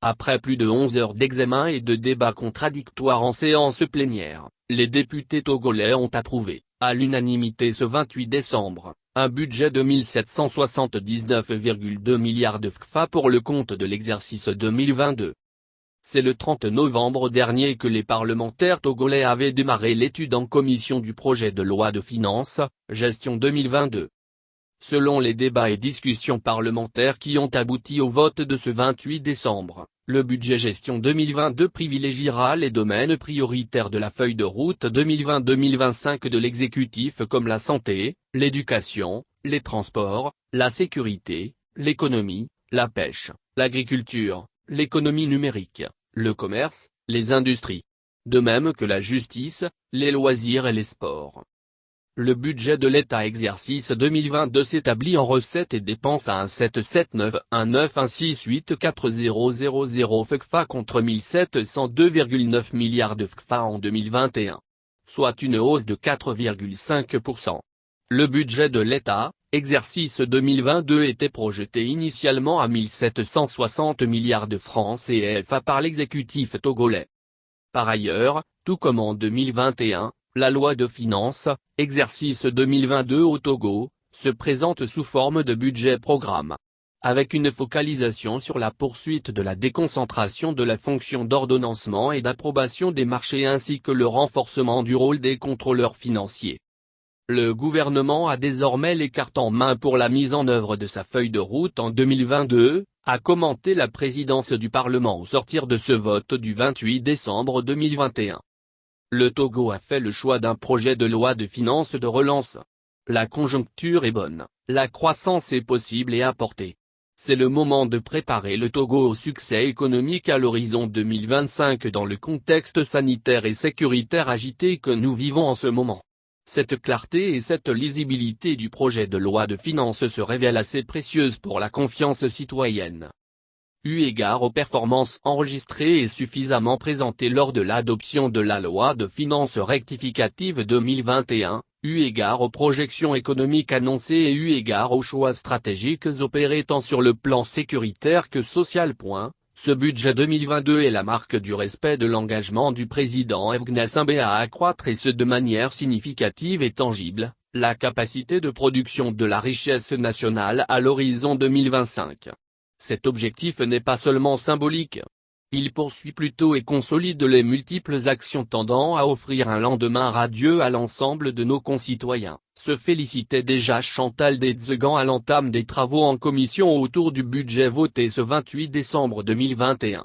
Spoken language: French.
Après plus de 11 heures d'examen et de débats contradictoires en séance plénière, les députés togolais ont approuvé, à l'unanimité ce 28 décembre, un budget de 1779,2 milliards de CFA pour le compte de l'exercice 2022. C'est le 30 novembre dernier que les parlementaires togolais avaient démarré l'étude en commission du projet de loi de finances, gestion 2022. Selon les débats et discussions parlementaires qui ont abouti au vote de ce 28 décembre, le budget gestion 2022 privilégiera les domaines prioritaires de la feuille de route 2020-2025 de l'exécutif comme la santé, l'éducation, les transports, la sécurité, l'économie, la pêche, l'agriculture, l'économie numérique, le commerce, les industries. De même que la justice, les loisirs et les sports. Le budget de l'État exercice 2022 s'établit en recettes et dépenses à 1,779,196,84000 FCFA contre 1702,9 milliards de FCFA en 2021. Soit une hausse de 4,5%. Le budget de l'État, exercice 2022 était projeté initialement à 1760 milliards de francs CFA par l'exécutif togolais. Par ailleurs, tout comme en 2021, la loi de finances, exercice 2022 au Togo, se présente sous forme de budget-programme. Avec une focalisation sur la poursuite de la déconcentration de la fonction d'ordonnancement et d'approbation des marchés ainsi que le renforcement du rôle des contrôleurs financiers. Le gouvernement a désormais les cartes en main pour la mise en œuvre de sa feuille de route en 2022, a commenté la présidence du Parlement au sortir de ce vote du 28 décembre 2021. Le Togo a fait le choix d'un projet de loi de finances de relance. La conjoncture est bonne, la croissance est possible et à portée. C'est le moment de préparer le Togo au succès économique à l'horizon 2025 dans le contexte sanitaire et sécuritaire agité que nous vivons en ce moment. Cette clarté et cette lisibilité du projet de loi de finances se révèlent assez précieuses pour la confiance citoyenne. Eu égard aux performances enregistrées et suffisamment présentées lors de l'adoption de la loi de finances rectificative 2021, eu égard aux projections économiques annoncées et eu égard aux choix stratégiques opérés tant sur le plan sécuritaire que social. Ce budget 2022 est la marque du respect de l'engagement du président Hifikepunye Pohamba à accroître et ce de manière significative et tangible, la capacité de production de la richesse nationale à l'horizon 2025. Cet objectif n'est pas seulement symbolique. Il poursuit plutôt et consolide les multiples actions tendant à offrir un lendemain radieux à l'ensemble de nos concitoyens, se félicitait déjà Chantal Dzegan à l'entame des travaux en commission autour du budget voté ce 28 décembre 2021.